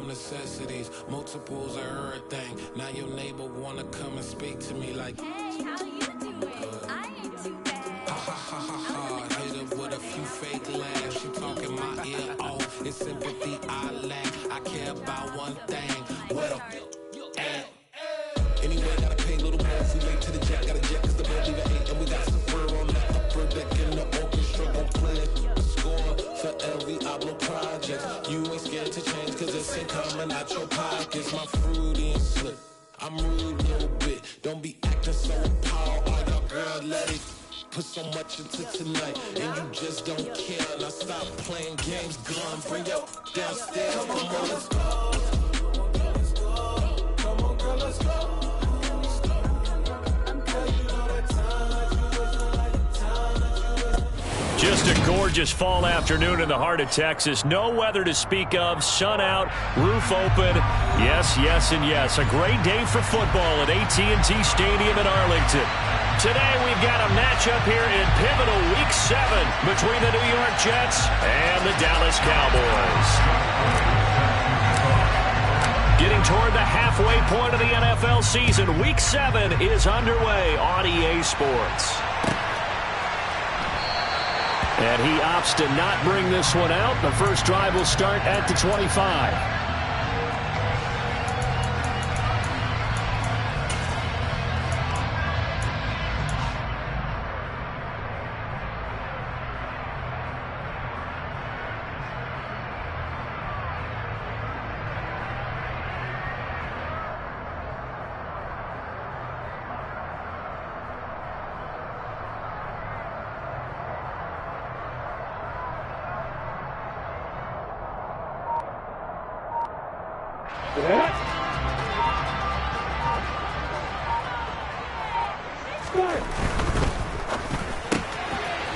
simple necessities, multiples of everything. Now your neighbor wanna come and speak to me like, hey, how you doing? I ain't too bad. ha ha ha ha ha. Hit her with a few fake laughs. She talking my ear off. It's sympathy I lack. I care about one thing. Well, at. Anyway, gotta pay a little more if we late to the jet. Got a jet cause the boat leave at 8. And we got some fur on the upper deck in the orchestra. Gon' play the score for every Ablo project. You ain't scared to change cause it's ain't coming out your pockets. My fruity and slip. I'm rude a little bit. Don't be acting so empowered. All y'all girl, let it put so much into tonight. And you just don't care. Now stop playing games. Gone, bring your downstairs. Come on, let's go. Come on, girl, let's go. Just a gorgeous fall afternoon in the heart of Texas. No weather to speak of. Sun out, roof open. Yes, yes, and yes. A great day for football at AT&T Stadium in Arlington. Today we've got a matchup here in pivotal Week 7 between the New York Jets and the Dallas Cowboys. Getting toward the halfway point of the NFL season, Week 7 is underway on EA Sports. And he opts to not bring this one out. The first drive will start at the 25.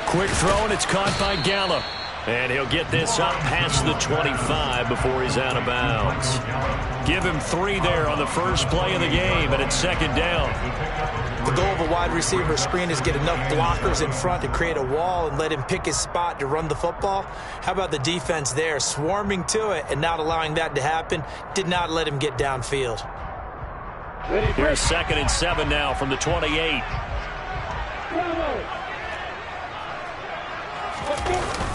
Quick throw, and it's caught by Gallup. And he'll get this up past the 25 before he's out of bounds. Give him 3 there on the first play of the game, and it's second down. The goal of a wide receiver screen is get enough blockers in front to create a wall and let him pick his spot to run the football. How about the defense there, swarming to it and not allowing that to happen? Did not let him get downfield. Here's 2nd and 7 now from the 28.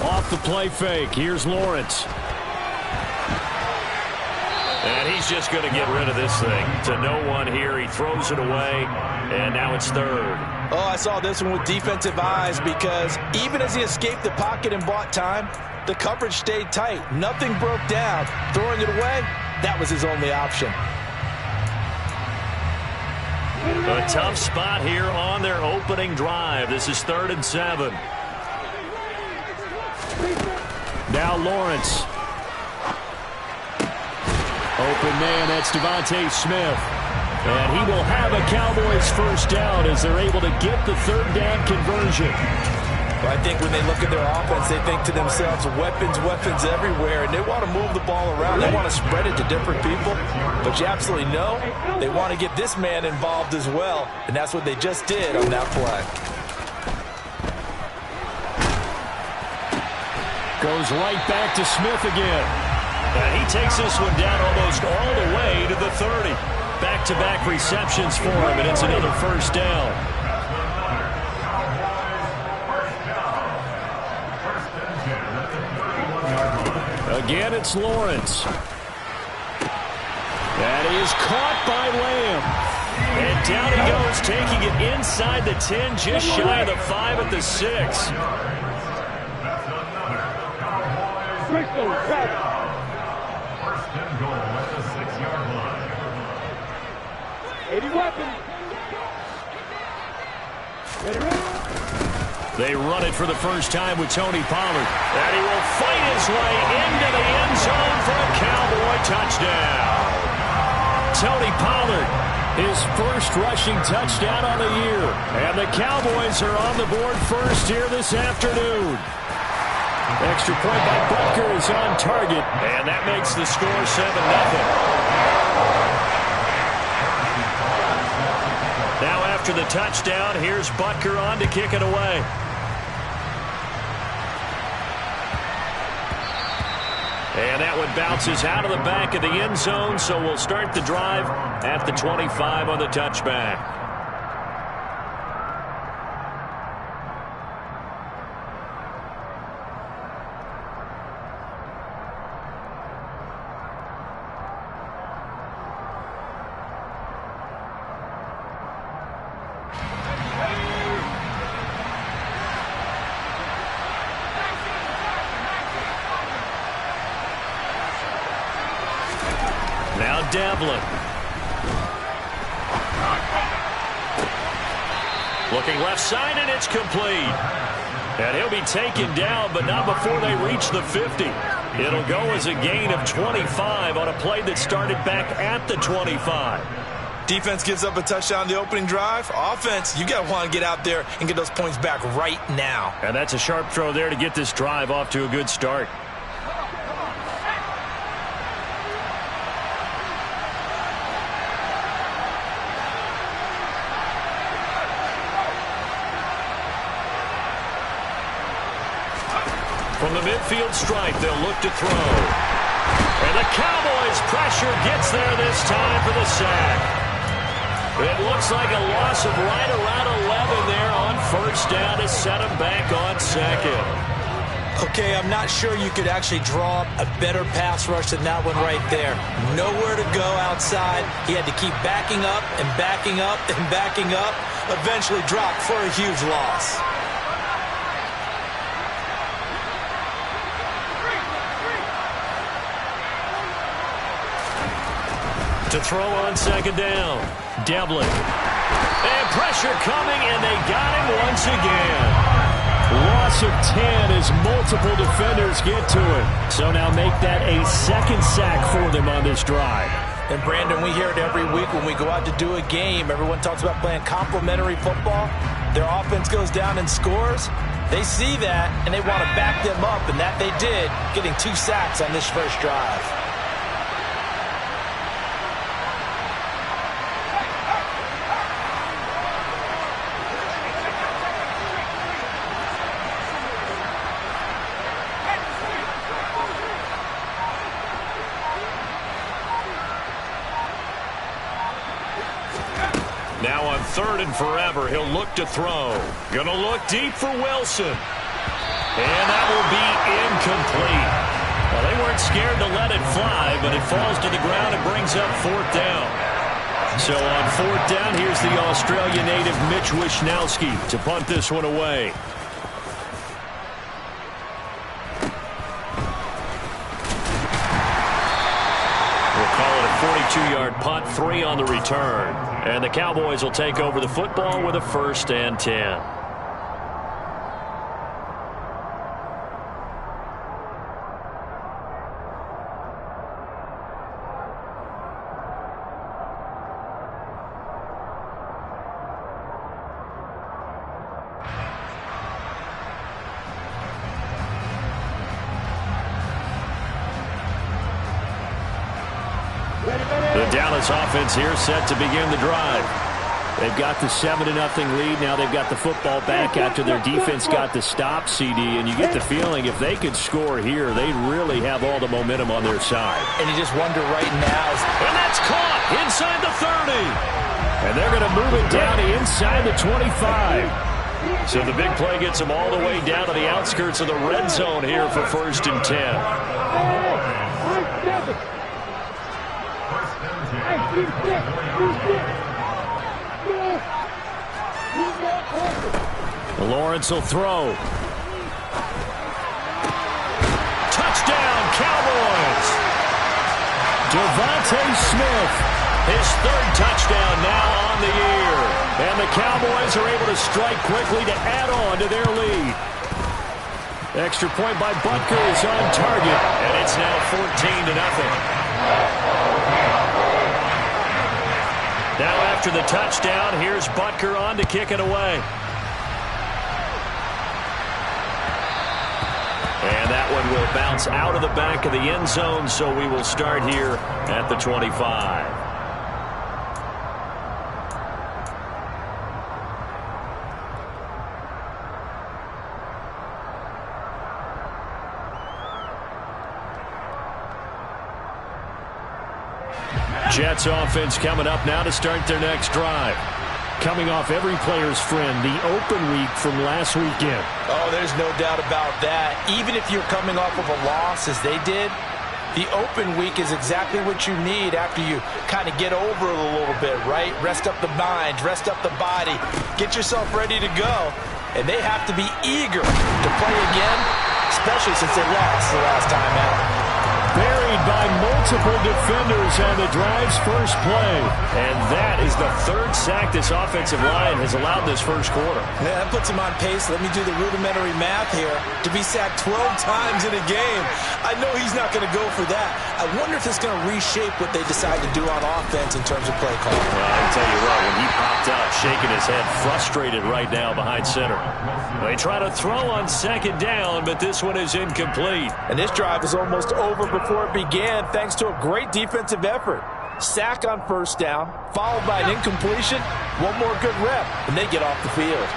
Off the play fake, here's Lawrence. And he's just going to get rid of this thing. To no one here, he throws it away, and now it's 3rd. Oh, I saw this one with defensive eyes because even as he escaped the pocket and bought time, the coverage stayed tight. Nothing broke down. Throwing it away, that was his only option. A tough spot here on their opening drive. This is 3rd and 7. Now Lawrence. Open man, that's Devontae Smith. And he will have a Cowboys first down as they're able to get the 3rd down conversion. Well, I think when they look at their offense, they think to themselves, weapons, weapons everywhere, and they want to move the ball around. They want to spread it to different people. But you absolutely know they want to get this man involved as well, and that's what they just did on that play. Goes right back to Smith again. And he takes this one down almost all the way to the 30. Back-to-back receptions for him, and it's another first down. Again, it's Lawrence. And he is caught by Lamb. And down he goes, taking it inside the 10, just shy of the 5 at the 6. First and goal at the 6-yard line. 80 weapons. They run it for the first time with Tony Pollard. And he will fight his way into the end zone for a Cowboy touchdown. Tony Pollard, his first rushing touchdown on the year. And the Cowboys are on the board first here this afternoon. Extra point by Butker is on target, and that makes the score 7-0. Now after the touchdown, here's Butker on to kick it away. And that one bounces out of the back of the end zone, so we'll start the drive at the 25 on the touchback. Now Devlin. Looking left side, and it's complete. And he'll be taken down, but not before they reach the 50. It'll go as a gain of 25 on a play that started back at the 25. Defense gives up a touchdown the opening drive. Offense, you got to want to get out there and get those points back right now. And that's a sharp throw there to get this drive off to a good start. From the midfield stripe, they'll look to throw. And the Cowboys' pressure gets there this time for the sack. It looks like a loss of right around 11 there on first down to set him back on second. Okay, I'm not sure you could actually draw up a better pass rush than that one right there. Nowhere to go outside. He had to keep backing up and backing up and backing up. Eventually dropped for a huge loss. To throw on second down, Devlin. And pressure coming, and they got him once again. Loss of 10 as multiple defenders get to him. So now make that a second sack for them on this drive. And Brandon, we hear it every week when we go out to do a game. Everyone talks about playing complementary football. Their offense goes down and scores. They see that, and they want to back them up, and that they did, getting 2 sacks on this first drive. Now on 3rd and forever, he'll look to throw. Gonna look deep for Wilson. And that will be incomplete. Well, they weren't scared to let it fly, but it falls to the ground and brings up 4th down. So on 4th down, here's the Australia native Mitch Wishnowsky to punt this one away. We'll call it a 42-yard punt, 3 on the return. And the Cowboys will take over the football with a 1st and 10. The Dallas offense here set to begin the drive. They've got the 7-0 lead. Now they've got the football back after their defense got the stop, CD. And you get the feeling if they could score here, they'd really have all the momentum on their side. And you just wonder right now. And that's caught inside the 30. And they're going to move it down to inside the 25. So the big play gets them all the way down to the outskirts of the red zone here for 1st and 10. Lawrence will throw. Touchdown, Cowboys! Devontae Smith, his 3rd touchdown now on the year. And the Cowboys are able to strike quickly to add on to their lead. Extra point by Butker is on target, and it's now 14-0. Now after the touchdown, here's Butker on to kick it away. And that one will bounce out of the back of the end zone, so we will start here at the 25. Jets offense coming up now to start their next drive. Coming off every player's friend, the open week from last weekend. Oh, there's no doubt about that. Even if you're coming off of a loss as they did, the open week is exactly what you need after you kind of get over it a little bit, right? Rest up the mind, rest up the body, get yourself ready to go. And they have to be eager to play again, especially since they lost the last time out. Buried by multiple defenders on the drive's first play. And that is the third sack this offensive line has allowed this first quarter. Yeah, that puts him on pace. Let me do the rudimentary math here. To be sacked 12 times in a game, I know he's not going to go for that. I wonder if it's going to reshape what they decide to do on offense in terms of play call. Well, I tell you what, when he popped up, shaking his head, frustrated right now behind center. They try to throw on second down, but this one is incomplete. And this drive is almost over before it began thanks to a great defensive effort. Sack on first down, followed by an incompletion, one more good rep, and they get off the field.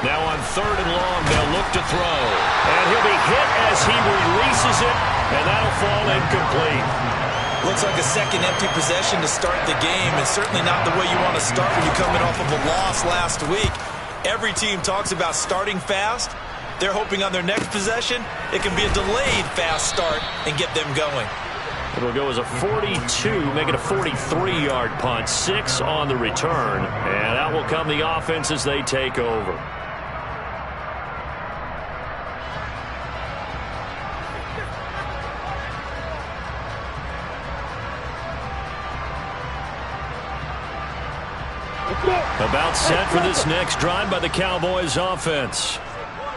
Now on third and long, they'll look to throw. And he'll be hit as he releases it, and that'll fall incomplete. Looks like a second empty possession to start the game, and certainly not the way you want to start when you're coming off of a loss last week. Every team talks about starting fast. They're hoping on their next possession, it can be a delayed fast start and get them going. It'll go as a 42, make it a 43-yard punt, 6 on the return, and out will come the offense as they take over. About set for this next drive by the Cowboys offense.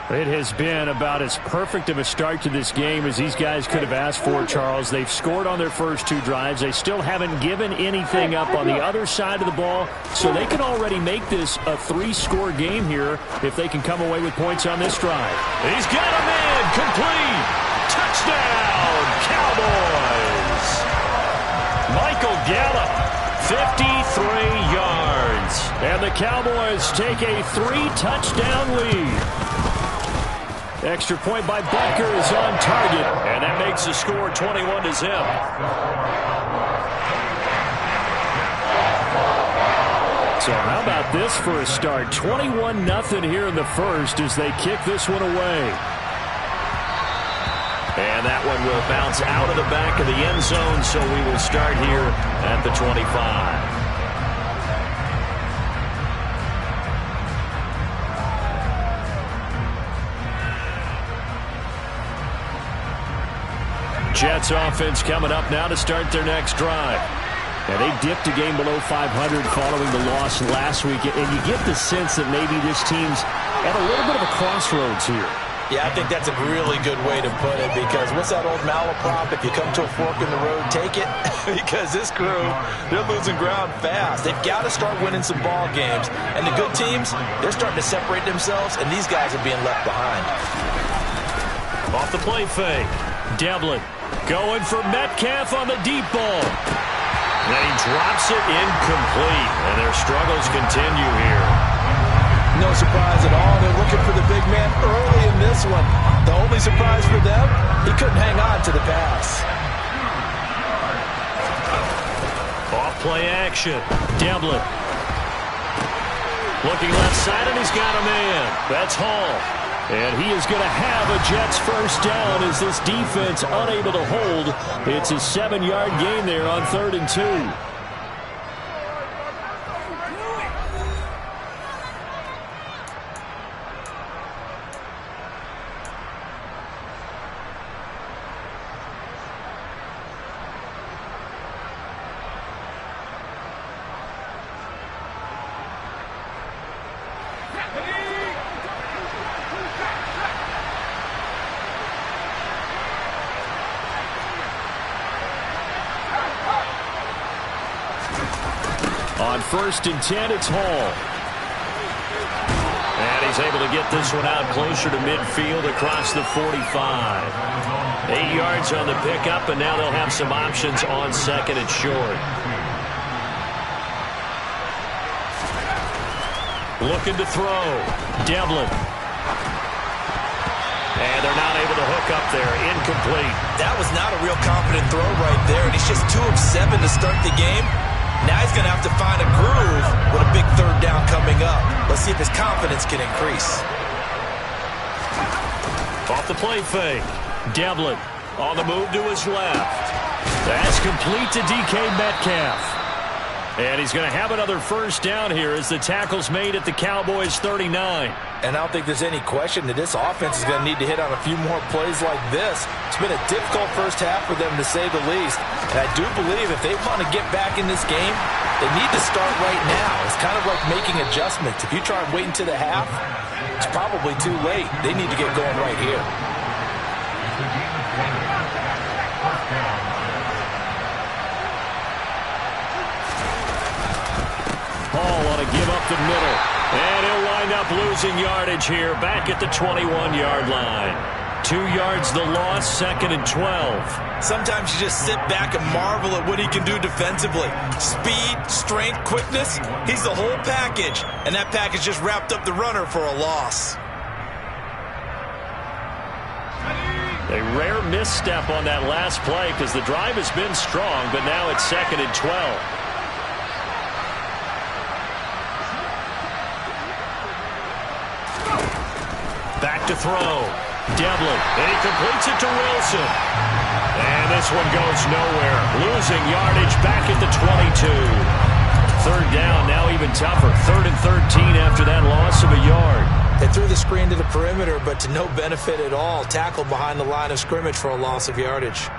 It has been about as perfect of a start to this game as these guys could have asked for, Charles. They've scored on their first two drives. They still haven't given anything up on the other side of the ball, so they can already make this a 3-score game here if they can come away with points on this drive. He's got him in, complete, touchdown, Cowboys. Michael Gallup, 53 yards, and the Cowboys take a 3-touchdown lead. Extra point by Butker is on target, and that makes the score 21-0. So how about this for a start? 21-0 here in the first as they kick this one away. And that one will bounce out of the back of the end zone, so we will start here at the 25. Jets offense coming up now to start their next drive. And they dipped a game below 500 following the loss last week. And you get the sense that maybe this team's at a little bit of a crossroads here. Yeah, I think that's a really good way to put it, because what's that old malaprop? If you come to a fork in the road, take it. Because this crew, they're losing ground fast. They've got to start winning some ball games. And the good teams, they're starting to separate themselves, and these guys are being left behind. Off the play fake, Devlin going for Metcalf on the deep ball. And he drops it incomplete, and their struggles continue here. No surprise at all. They're looking for the big man early in this one. The only surprise for them, he couldn't hang on to the pass. Off play action, Devlin. Looking left side, and he's got a man. That's Hall. And he is going to have a Jets first down as this defense unable to hold. It's a 7-yard gain there on 3rd and 2. On 1st and 10, it's Hall. And he's able to get this one out closer to midfield across the 45. 8 yards on the pickup, and now they'll have some options on 2nd and short. Looking to throw. Devlin. And they're not able to hook up there. Incomplete. That was not a real confident throw right there, and he's just 2 of 7 to start the game. Now he's going to have to find a groove with a big third down coming up. Let's see if his confidence can increase. Off the play fake. Devlin on the move to his left. That's complete to DK Metcalf. And he's going to have another first down here as the tackle's made at the Cowboys' 39. And I don't think there's any question that this offense is going to need to hit on a few more plays like this. It's been a difficult first half for them, to say the least. And I do believe if they want to get back in this game, they need to start right now. It's kind of like making adjustments. If you try and wait until the half, it's probably too late. They need to get going right here. Hall on a give up the middle. And he'll wind up losing yardage here back at the 21-yard line. 2 yards the loss, 2nd and 12. Sometimes you just sit back and marvel at what he can do defensively. Speed, strength, quickness, he's the whole package. And that package just wrapped up the runner for a loss. A rare misstep on that last play because the drive has been strong, but now it's 2nd and 12. Back to throw. Devlin, and he completes it to Wilson. And this one goes nowhere. Losing yardage back at the 22. 3rd down, now even tougher. 3rd and 13 after that loss of a yard. They threw the screen to the perimeter, but to no benefit at all. Tackled behind the line of scrimmage for a loss of yardage.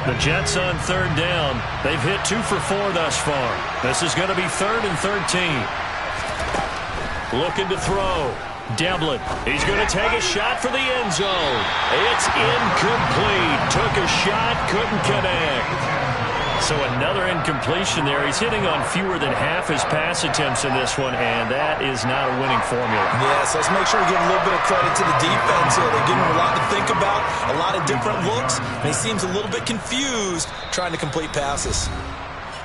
The Jets on 3rd down. They've hit 2 for 4 thus far. This is going to be 3rd and 13. Looking to throw. Devlin. He's going to take a shot for the end zone. It's incomplete. Took a shot, couldn't connect. So another incompletion there. He's hitting on fewer than half his pass attempts in this one, and that is not a winning formula. Yes, let's make sure we give a little bit of credit to the defense here. They're giving him a lot to think about, a lot of different looks, and he seems a little bit confused trying to complete passes.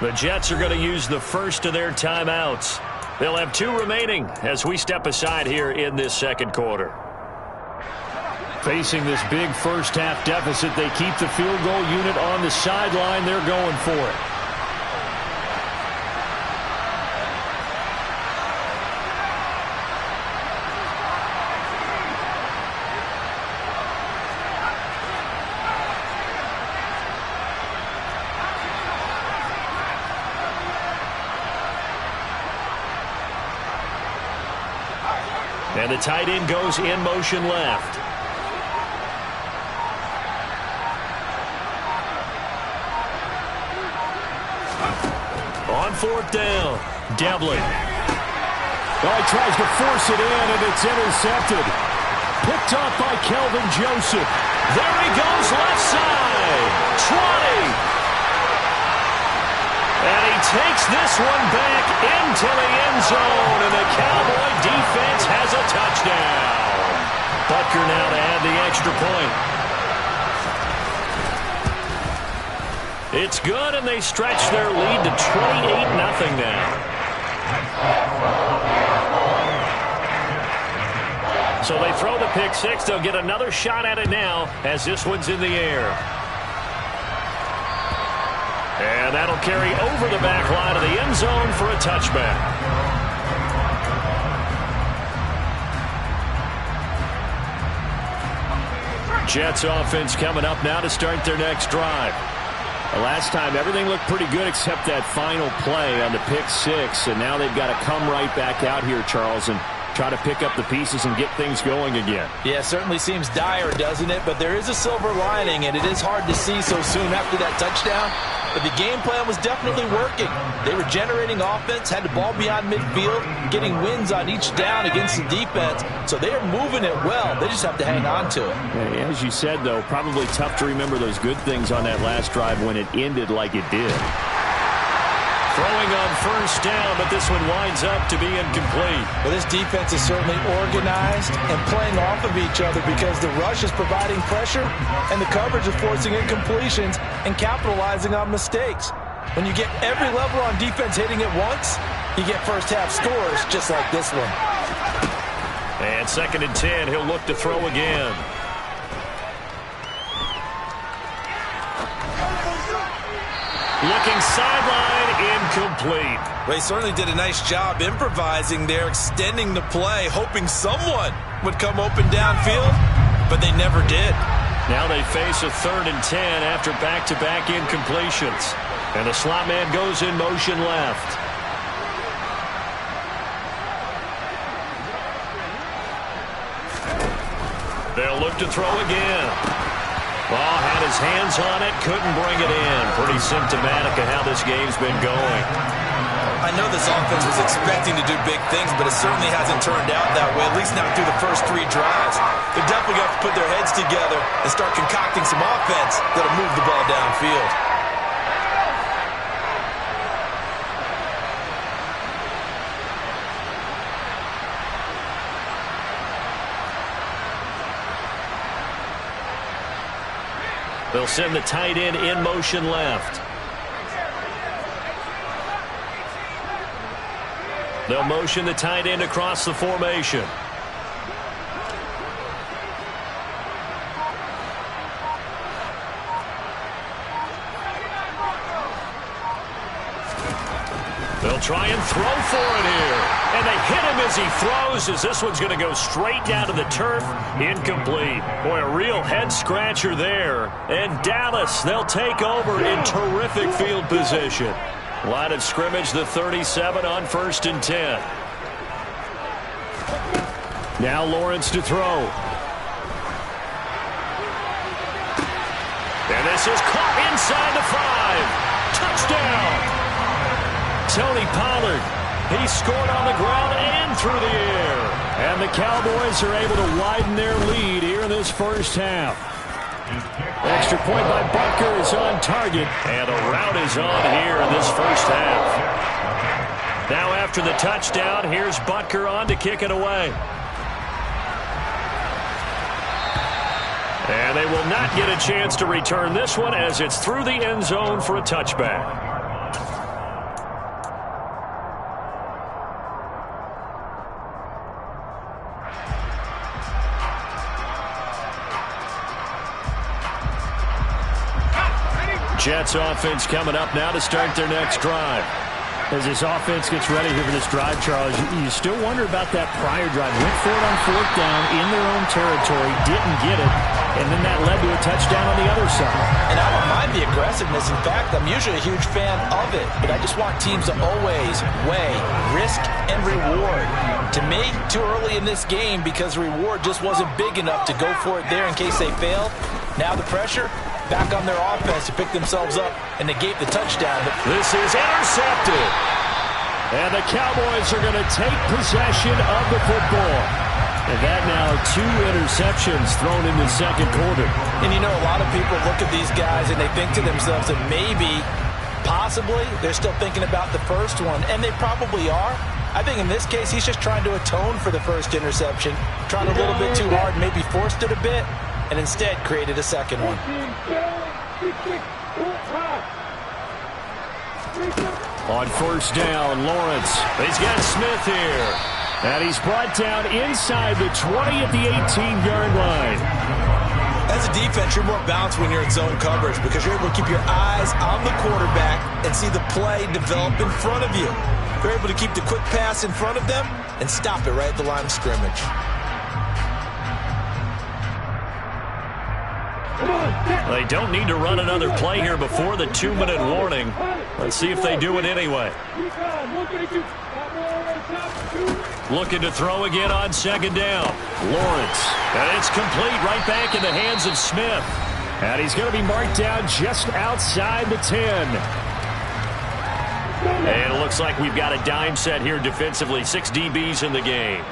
The Jets are going to use the first of their timeouts. They'll have 2 remaining as we step aside here in this 2nd quarter. Facing this big first-half deficit, they keep the field goal unit on the sideline. They're going for it. And the tight end goes in motion left. On 4th down, Devlin. Oh, he tries to force it in, and it's intercepted. Picked off by Kelvin Joseph. There he goes, left side. 20. And he takes this one back into the end zone, and the Cowboy defense has a touchdown. Butker now to add the extra point. It's good, and they stretch their lead to 28-0 now. So they throw the pick six. They'll get another shot at it now as this one's in the air. And that'll carry over the back line of the end zone for a touchback. Jets offense coming up now to start their next drive. Last time, everything looked pretty good except that final play on the pick six. And now they've got to come right back out here, Charles, and try to pick up the pieces and get things going again. Yeah, it certainly seems dire, doesn't it? But there is a silver lining, and it is hard to see so soon after that touchdown. But the game plan was definitely working. They were generating offense, had the ball beyond midfield, getting wins on each down against the defense. So they are moving it well. They just have to hang on to it. As you said, though, probably tough to remember those good things on that last drive when it ended like it did. Throwing on first down, but this one winds up to be incomplete. Well, this defense is certainly organized and playing off of each other because the rush is providing pressure and the coverage is forcing incompletions and capitalizing on mistakes. When you get every level on defense hitting it once, you get first-half scores just like this one. And 2nd and 10, he'll look to throw again. Looking sideline, incomplete. They certainly did a nice job improvising there, extending the play, hoping someone would come open downfield, but they never did. Now they face a 3rd and 10 after back-to-back incompletions. And the slot man goes in motion left. They'll look to throw again. Ball had his hands on it, couldn't bring it in. Pretty symptomatic of how this game's been going. I know this offense was expecting to do big things, but it certainly hasn't turned out that way, at least not through the first 3 drives. They're definitely going to have to put their heads together and start concocting some offense that'll move the ball downfield. They'll send the tight end in motion left. They'll motion the tight end across the formation. They'll try and throw for it here. And they hit him as he throws, as this one's going to go straight down to the turf. Incomplete. Boy, a real head-scratcher there. And Dallas, they'll take over in terrific field position. Line of scrimmage, the 37 on 1st and 10. Now Lawrence to throw. And this is caught inside the 5. Touchdown. Tony Pollard, he scored on the ground and through the air. And the Cowboys are able to widen their lead here in this first half. Extra point by Butker is on target, and a rout is on here in this first half. Now after the touchdown, here's Butker on to kick it away. And they will not get a chance to return this one as it's through the end zone for a touchback. Jets offense coming up now to start their next drive. As this offense gets ready here for this drive, Charles, you still wonder about that prior drive. Went for it on 4th down in their own territory, didn't get it, and then that led to a touchdown on the other side. And I don't mind the aggressiveness. In fact, I'm usually a huge fan of it, but I just want teams to always weigh risk and reward. To me, too early in this game because the reward just wasn't big enough to go for it there in case they failed. Now the pressure back on their offense to pick themselves up and negate the touchdown. This is intercepted. And the Cowboys are going to take possession of the football. And that now 2 interceptions thrown in the second quarter. And you know, a lot of people look at these guys and they think to themselves that maybe, possibly, they're still thinking about the first one. And they probably are. I think in this case, he's just trying to atone for the first interception. Trying a little bit too hard, maybe forced it a bit, and instead created a second one. On 1st down, Lawrence. He's got Smith here. And he's brought down inside the 20 at the 18-yard line. As a defense, you're more balanced when you're in zone coverage because you're able to keep your eyes on the quarterback and see the play develop in front of you. You're able to keep the quick pass in front of them and stop it right at the line of scrimmage. They don't need to run another play here before the 2-minute warning. Let's see if they do it anyway. Looking to throw again on 2nd down. Lawrence. And it's complete right back in the hands of Smith. And he's going to be marked down just outside the 10. And it looks like we've got a dime set here defensively. 6 DBs in the game.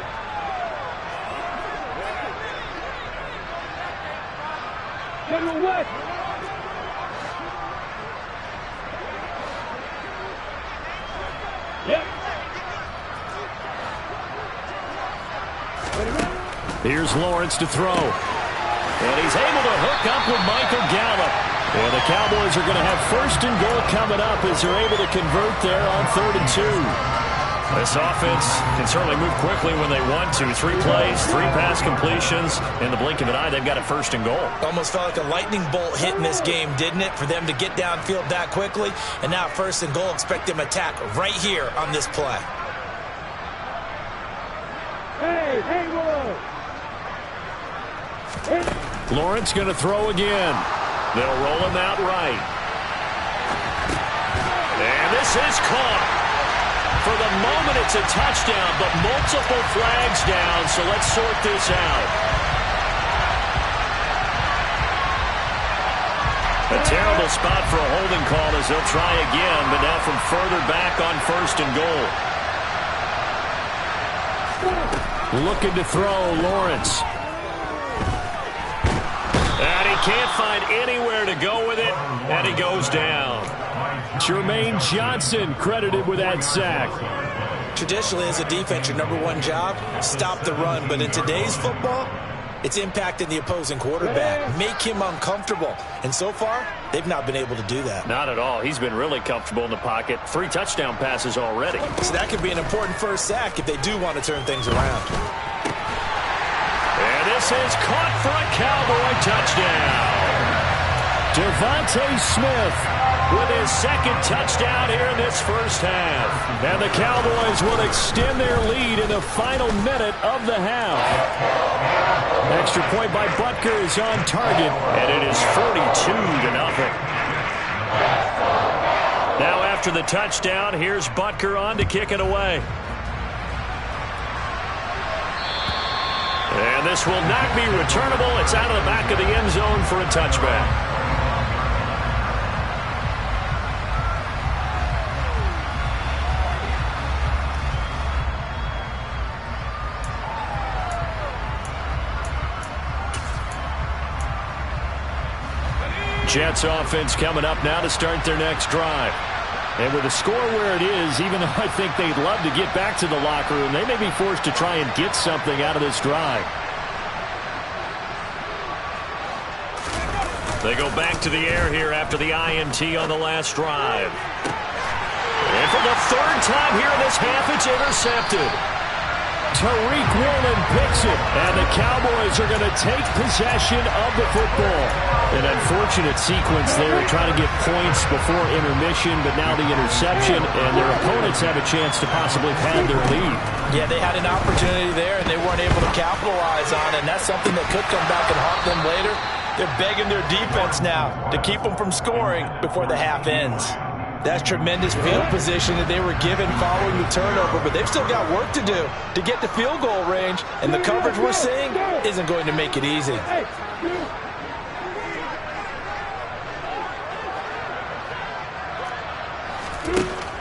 Here's Lawrence to throw. And he's able to hook up with Michael Gallup. And the Cowboys are going to have first and goal coming up as they're able to convert there on 3rd and 2. This offense can certainly move quickly when they want to. 3 plays, 3 pass completions. In the blink of an eye, they've got a first and goal. Almost felt like a lightning bolt hit in this game, didn't it? For them to get downfield that quickly. And now first and goal, expect them to attack right here on this play. Lawrence going to throw again. They'll roll him out right. And this is caught. For the moment, it's a touchdown, but multiple flags down, so let's sort this out. A terrible spot for a holding call as they'll try again, but now from further back on first and goal. Looking to throw, Lawrence. And he can't find anywhere to go with it, and he goes down. Jermaine Johnson credited with that sack. Traditionally, as a defense, your #1 job, stop the run. But in today's football, it's impacting the opposing quarterback. Make him uncomfortable. And so far, they've not been able to do that. Not at all. He's been really comfortable in the pocket. 3 touchdown passes already. So that could be an important first sack if they do want to turn things around. And this is caught for a Cowboy touchdown. Devontae Smith with his 2nd touchdown here in this first half. And the Cowboys will extend their lead in the final minute of the half. Extra point by Butker is on target. And it is 42-0. Now after the touchdown, here's Butker on to kick it away. And this will not be returnable. It's out of the back of the end zone for a touchback. Jets offense coming up now to start their next drive. And with the score where it is, even though I think they'd love to get back to the locker room, they may be forced to try and get something out of this drive. They go back to the air here after the INT on the last drive. And for the 3rd time here in this half, it's intercepted. Tariq Woolen picks it, and the Cowboys are going to take possession of the football. An unfortunate sequence there, trying to get points before intermission, but now the interception, and their opponents have a chance to possibly pad their lead. Yeah, they had an opportunity there, and they weren't able to capitalize on it, and that's something that could come back and haunt them later. They're begging their defense now to keep them from scoring before the half ends. That's tremendous field position that they were given following the turnover, but they've still got work to do to get the field goal range, and the coverage we're seeing isn't going to make it easy.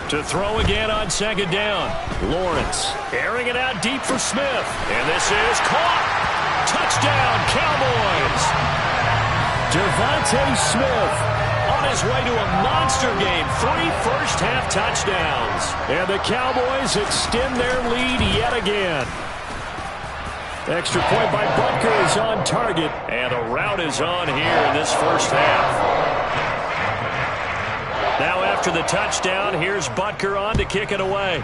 To throw again on 2nd down. Lawrence airing it out deep for Smith. And this is caught. Touchdown, Cowboys. Devontae Smith on his way to a monster game. 3 first-half touchdowns. And the Cowboys extend their lead yet again. Extra point by Butker is on target. And the route is on here in this first half. Now after the touchdown, here's Butker on to kick it away.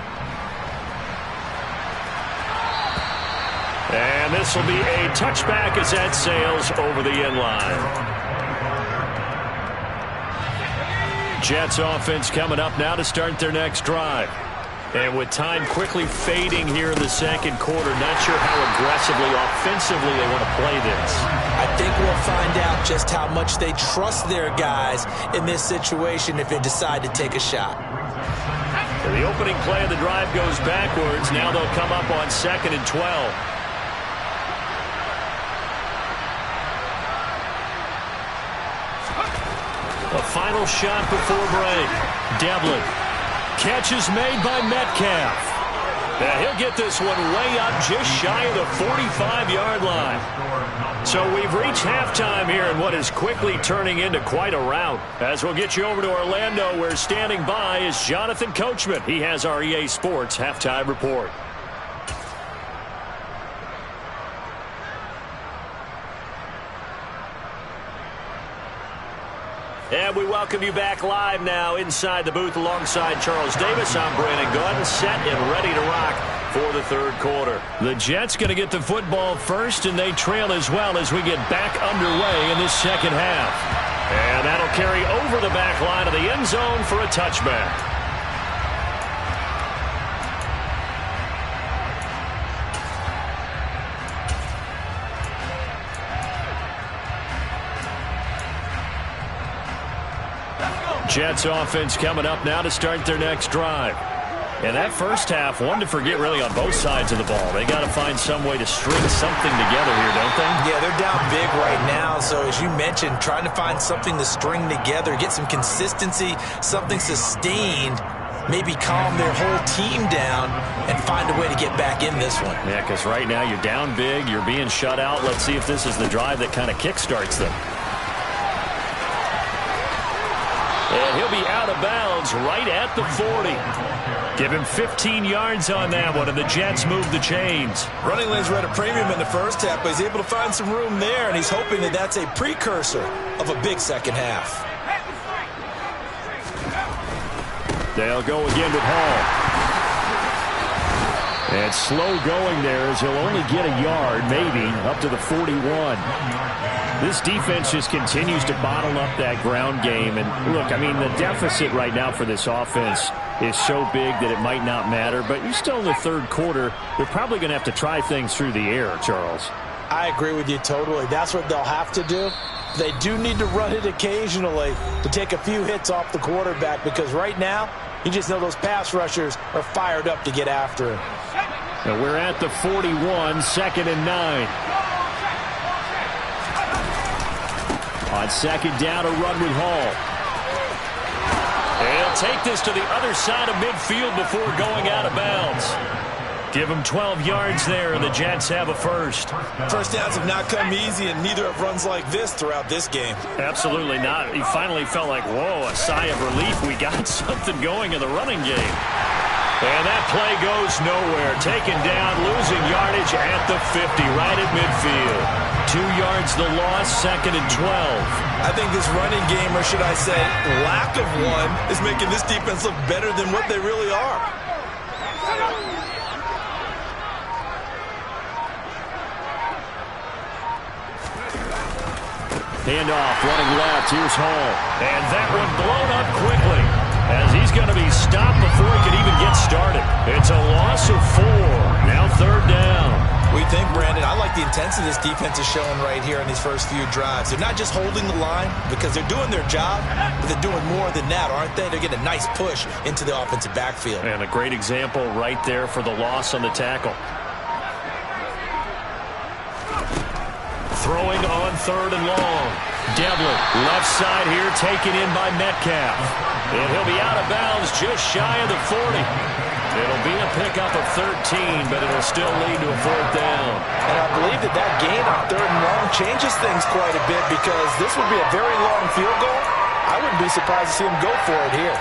And this will be a touchback as that sails over the end line. Jets offense coming up now to start their next drive. And with time quickly fading here in the 2nd quarter, not sure how aggressively, offensively they want to play this. I think we'll find out just how much they trust their guys in this situation if they decide to take a shot. So the opening play of the drive goes backwards. Now they'll come up on 2nd and 12. A final shot before break. Devlin. Catch is made by Metcalf. Now he'll get this one way up just shy of the 45-yard line. So we've reached halftime here in what is quickly turning into quite a rout. As we'll get you over to Orlando, where standing by is Jonathan Coachman. He has our EA Sports halftime report. And we welcome you back live now inside the booth alongside Charles Davis. I'm Brandon Gunn, set and ready to rock for the third quarter. The Jets going to get the football first, and they trail as well as we get back underway in this second half. And that'll carry over the back line of the end zone for a touchback. Jets offense coming up now to start their next drive. And that first half, one to forget really on both sides of the ball. They got to find some way to string something together here, don't they? Yeah, they're down big right now. So as you mentioned, trying to find something to string together, get some consistency, something sustained, maybe calm their whole team down and find a way to get back in this one. Yeah, because right now you're down big, you're being shut out. Let's see if this is the drive that kind of kickstarts them. And he'll be out of bounds right at the 40. Give him 15 yards on that one, and the Jets move the chains. Running lanes were at a premium in the first half, but he's able to find some room there, and he's hoping that that's a precursor of a big second half. They'll go again with Hall. And slow going there as he'll only get a yard, maybe, up to the 41. This defense just continues to bottle up that ground game. And, look, I mean, the deficit right now for this offense is so big that it might not matter. But you're still in the third quarter. They're probably going to have to try things through the air, Charles. I agree with you totally. That's what they'll have to do. They do need to run it occasionally to take a few hits off the quarterback, because right now, you just know those pass rushers are fired up to get after him. And we're at the 41, 2nd and 9. On second down, a run with Hall. And he'll take this to the other side of midfield before going out of bounds. Give him 12 yards there, and the Jets have a first. First downs have not come easy, and neither have runs like this throughout this game. Absolutely not. He finally felt like, whoa, a sigh of relief. We got something going in the running game. And that play goes nowhere. Taken down, losing yardage at the 50, right at midfield. 2 yards the loss, 2nd and 12. I think this running game, or should I say lack of one, is making this defense look better than what they really are. Handoff, running left. Here's Hall. And that one blown up quickly, as he's going to be stopped before he can even get started. It's a loss of 4. Now third down. We think, Brandon, I like the intensity this defense is showing right here in these first few drives. They're not just holding the line because they're doing their job, but they're doing more than that, aren't they? They're getting a nice push into the offensive backfield. And a great example right there for the loss on the tackle. Throwing on 3rd and long. Devlin, left side here, taken in by Metcalf. And he'll be out of bounds just shy of the 40. It'll be a pickup of 13, but it'll still lead to a 4th down. And I believe that gain on 3rd and long changes things quite a bit, because this would be a very long field goal. I wouldn't be surprised to see him go for it here.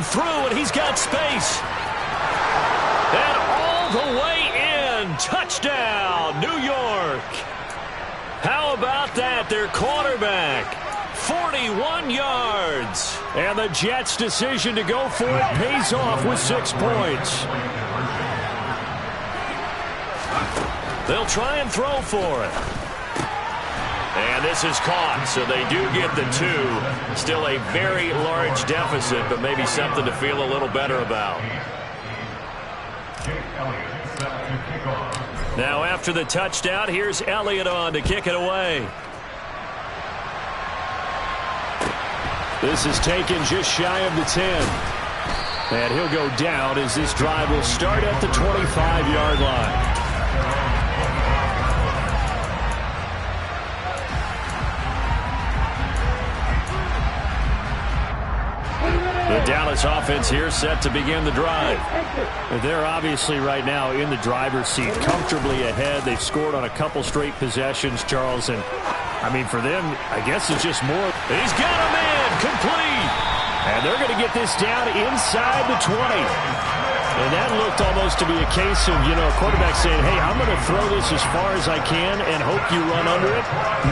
Through, and he's got space. And all the way in. Touchdown, New York. How about that? Their quarterback, 41 yards. And the Jets' decision to go for it pays off with 6 points. They'll try and throw for it. And this is caught, so they do get the 2. Still a very large deficit, but maybe something to feel a little better about. Now after the touchdown, here's Elliott on to kick it away. This is taken just shy of the 10. And he'll go down as this drive will start at the 25-yard line. The Dallas offense here set to begin the drive. They're obviously right now in the driver's seat, comfortably ahead. They've scored on a couple straight possessions, Charles. And, I mean, for them, I guess it's just more. He's got a man complete. And they're going to get this down inside the 20. And that looked almost to be a case of, you know, a quarterback saying, hey, I'm going to throw this as far as I can and hope you run under it.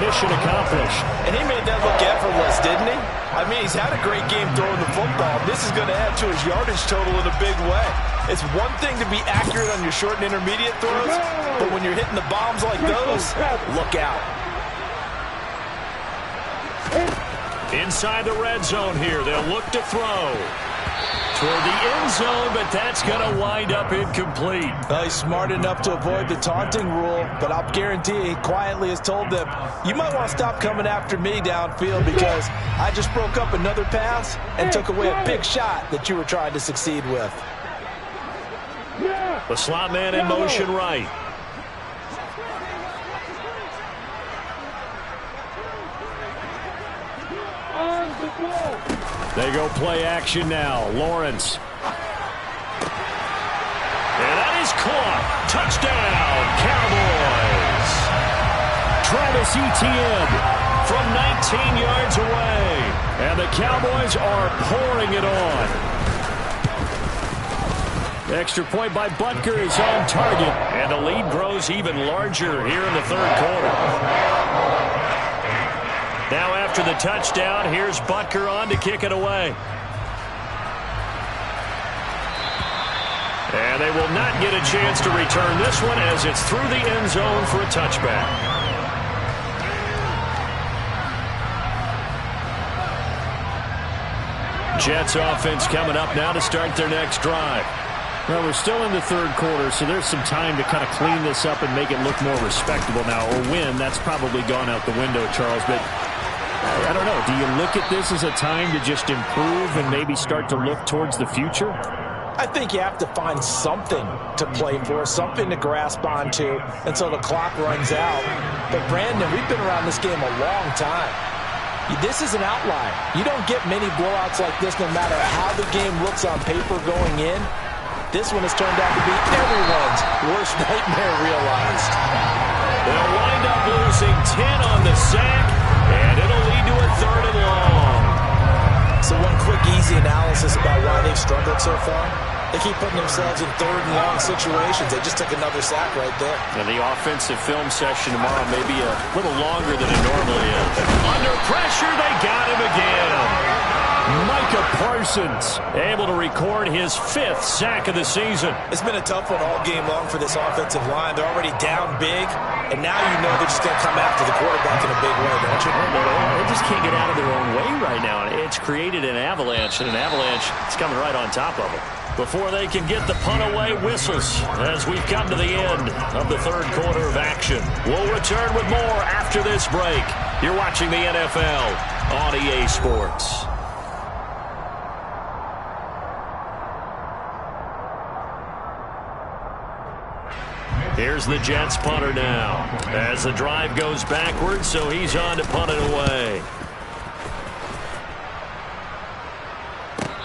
Mission accomplished. And he made that look effortless, didn't he? I mean, he's had a great game throwing the football. This is going to add to his yardage total in a big way. It's one thing to be accurate on your short and intermediate throws, but when you're hitting the bombs like those, look out. Inside the red zone here, they'll look to throw toward the end zone, but that's going to wind up incomplete. Well, he's smart enough to avoid the taunting rule, but I'll guarantee he quietly has told them, you might want to stop coming after me downfield because I just broke up another pass and took away a big shot that you were trying to succeed with. The slot man in motion right. They go play action now. Lawrence. And that is caught. Touchdown, Cowboys. Travis Etienne From 19 yards away. And the Cowboys are pouring it on. The extra point by Butker is on target. And the lead grows even larger here in the third quarter. Now after the touchdown, here's Butker on to kick it away. And they will not get a chance to return this one as it's through the end zone for a touchback. Jets offense coming up now to start their next drive. Well, we're still in the third quarter, so there's some time to kind of clean this up and make it look more respectable now. Or win, that's probably gone out the window, Charles. But I don't know. Do you look at this as a time to just improve and maybe start to look towards the future? I think you have to find something to play for, something to grasp onto until the clock runs out. But, Brandon, we've been around this game a long time. This is an outlier. You don't get many blowouts like this no matter how the game looks on paper going in. This one has turned out to be everyone's worst nightmare realized. They'll wind up losing 10 on the sack, and it'll lead to a third and long. So one quick, easy analysis about why they've struggled so far. They keep putting themselves in third and long situations. They just took another sack right there. And the offensive film session tomorrow may be a little longer than it normally is. Under pressure, they got him again. Micah Parsons able to record his 5th sack of the season. It's been a tough one all game long for this offensive line. They're already down big, and now you know they're just going to come after the quarterback in a big way, don't you? They just can't get out of their own way right now. It's created an avalanche, and an avalanche is coming right on top of them. Before they can get the punt away, whistles as we've come to the end of the third quarter of action. We'll return with more after this break. You're watching the NFL on EA Sports. Here's the Jets punter now as the drive goes backwards, so he's on to punt it away.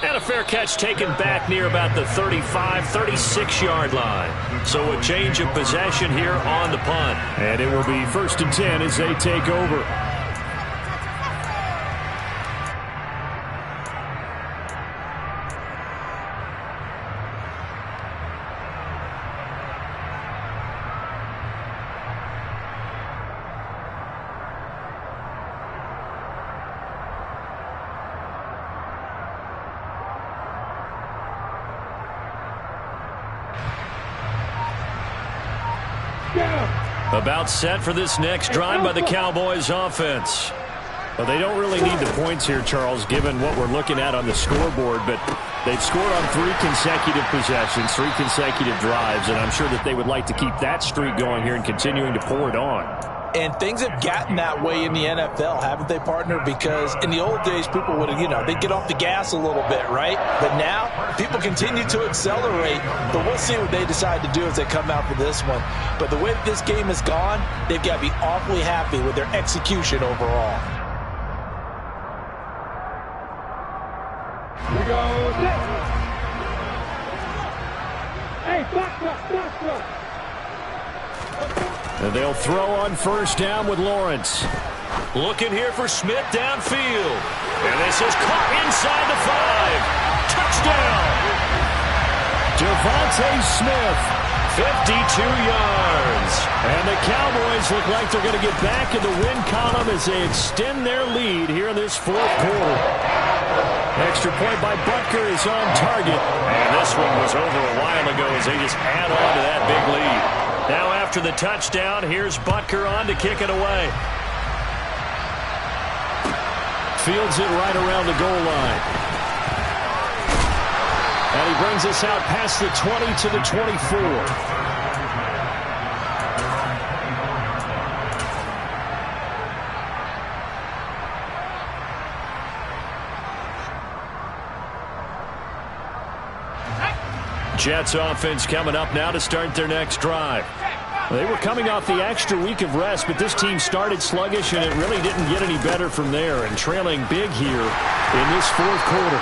And a fair catch taken back near about the 35, 36-yard line. So a change of possession here on the punt. And it will be 1st and 10 as they take over. About set for this next drive by the Cowboys offense. Well, they don't really need the points here, Charles, given what we're looking at on the scoreboard, but they've scored on 3 consecutive possessions, 3 consecutive drives, and I'm sure that they would like to keep that streak going here and continuing to pour it on. And things have gotten that way in the NFL, haven't they, partner? Because in the old days, people would, they'd get off the gas a little bit, right? But now, people continue to accelerate. But we'll see what they decide to do as they come out for this one. But the way that this game has gone, they've got to be awfully happy with their execution overall. We got And they'll throw on first down with Lawrence. Looking here for Smith downfield. And this is caught inside the 5. Touchdown! Devontae Smith, 52 yards. And the Cowboys look like they're going to get back in the win column as they extend their lead here in this fourth quarter. Extra point by Butker is on target. And this one was over a while ago as they just add on to that big lead. Now after the touchdown, here's Butker on to kick it away. Fields it right around the goal line. And he brings us out past the 20 to the 24. Jets offense coming up now to start their next drive. They were coming off the extra week of rest, but this team started sluggish, and it really didn't get any better from there, and trailing big here in this fourth quarter.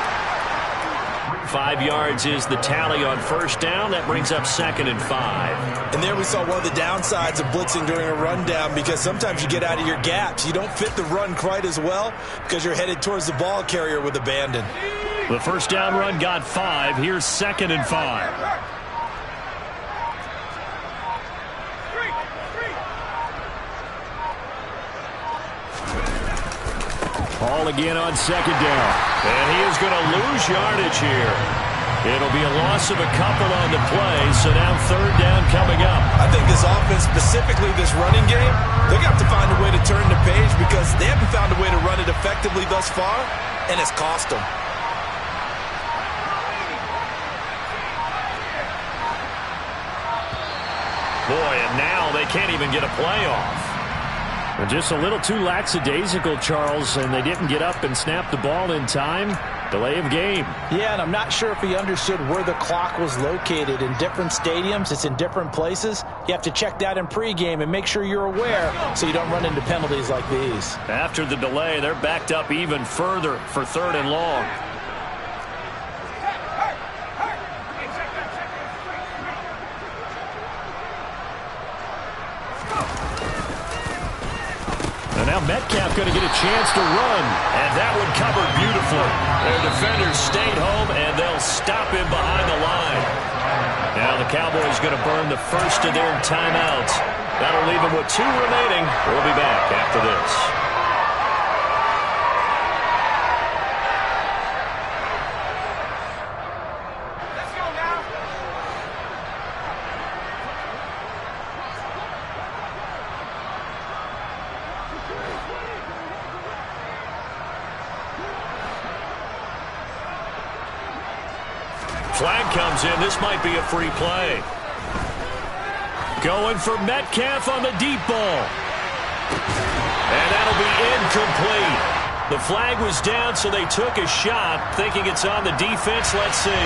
5 yards is the tally on first down. That brings up 2nd and 5. And there we saw one of the downsides of blitzing during a rundown, because sometimes you get out of your gaps. You don't fit the run quite as well because you're headed towards the ball carrier with abandon. The first down run got 5. Here's 2nd and 5. Ball again on 2nd down. And he is going to lose yardage here. It'll be a loss of a couple on the play, so now 3rd down coming up. I think this offense, specifically this running game, they're going to have to find a way to turn the page because they haven't found a way to run it effectively thus far, and it's cost them. Boy, and now they can't even get a play off. And just a little too lackadaisical, Charles, and they didn't get up and snap the ball in time. Delay of game. Yeah, and I'm not sure if he understood where the clock was located. In different stadiums, it's in different places. You have to check that in pregame and make sure you're aware so you don't run into penalties like these. After the delay, they're backed up even further for 3rd and long. And now Metcalf going to get a chance to run. And that one covered beautifully. Their defenders stayed home, and they'll stop him behind the line. Now the Cowboys going to burn the first of their timeouts. That'll leave them with 2 remaining. We'll be back after this. Flag comes in. This might be a free play. Going for Metcalf on the deep ball. And that'll be incomplete. The flag was down, so they took a shot, thinking it's on the defense. Let's see.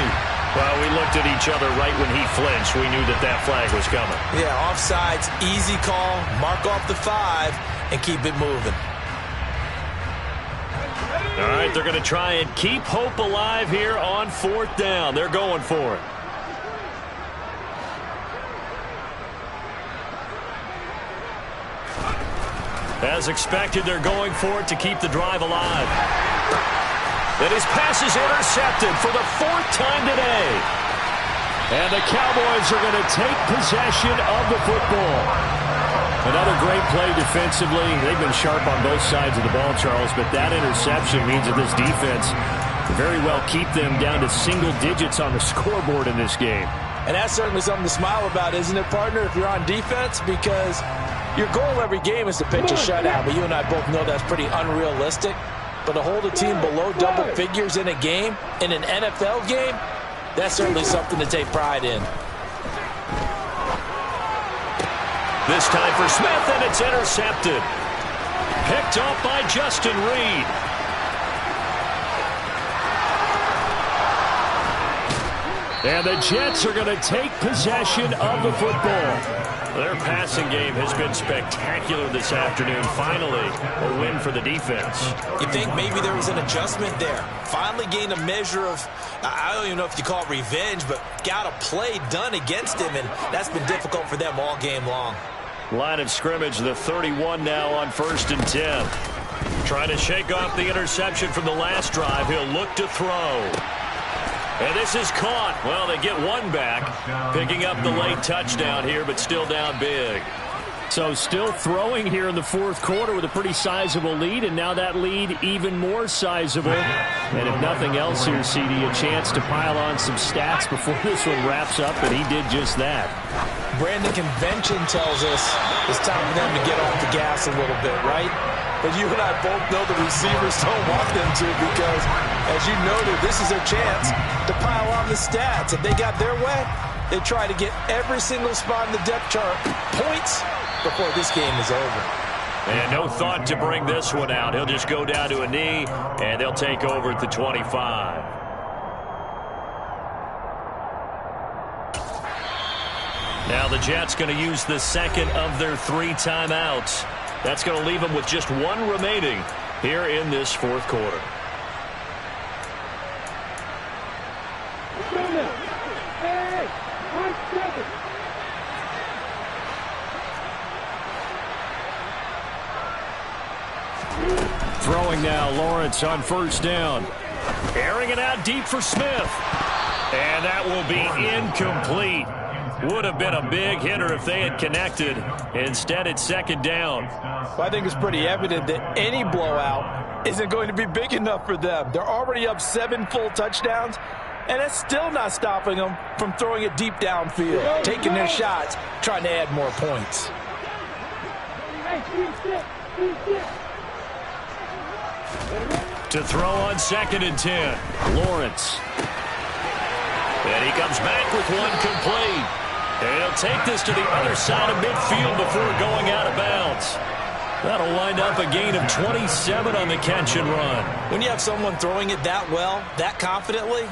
Well, we looked at each other right when he flinched. We knew that that flag was coming. Yeah, offsides, easy call. Mark off the 5 and keep it moving. All right, they're going to try and keep hope alive here on 4th down. They're going for it. As expected, they're going for it to keep the drive alive. And his pass is intercepted for the 4th time today. And the Cowboys are going to take possession of the football. Another great play defensively. They've been sharp on both sides of the ball, Charles, but that interception means that this defense will very well keep them down to single digits on the scoreboard in this game. And that's certainly something to smile about, isn't it, partner, if you're on defense? Because your goal every game is to pitch a shutout, but you and I both know that's pretty unrealistic. But to hold a team below double figures in a game, in an NFL game, that's certainly something to take pride in. This time for Smith, and it's intercepted. Picked off by Justin Reed. And the Jets are going to take possession of the football. Their passing game has been spectacular this afternoon. Finally, a win for the defense. You think maybe there was an adjustment there. Finally gained a measure of, I don't even know if you call it revenge, but got a play done against him, and that's been difficult for them all game long. Line of scrimmage, the 31 now on 1st and 10. Trying to shake off the interception from the last drive. He'll look to throw. And this is caught. Well, they get one back, picking up the late touchdown here, but still down big. So still throwing here in the fourth quarter with a pretty sizable lead, and now that lead even more sizable. And if nothing else here, CD, a chance to pile on some stats before this one wraps up, and he did just that. Brandon, convention tells us it's time for them to get off the gas a little bit, right? But you and I both know the receivers don't want them to because, as you noted, this is their chance to pile on the stats. If they got their way, they try to get every single spot in the depth chart points before this game is over. And no thought to bring this one out. He'll just go down to a knee, and they'll take over at the 25. Now the Jets going to use the second of their 3 timeouts. That's going to leave them with just 1 remaining here in this fourth quarter. Throwing now, Lawrence on 1st down. Airing it out deep for Smith. And that will be incomplete. Would have been a big hitter if they had connected. Instead, it's 2nd down. Well, I think it's pretty evident that any blowout isn't going to be big enough for them. They're already up 7 full touchdowns, and it's still not stopping them from throwing it deep downfield, taking their shots, trying to add more points. To throw on 2nd and 10. Lawrence. And he comes back with one complete. And he'll take this to the other side of midfield before going out of bounds. That'll wind up a gain of 27 on the catch and run. When you have someone throwing it that well, that confidently,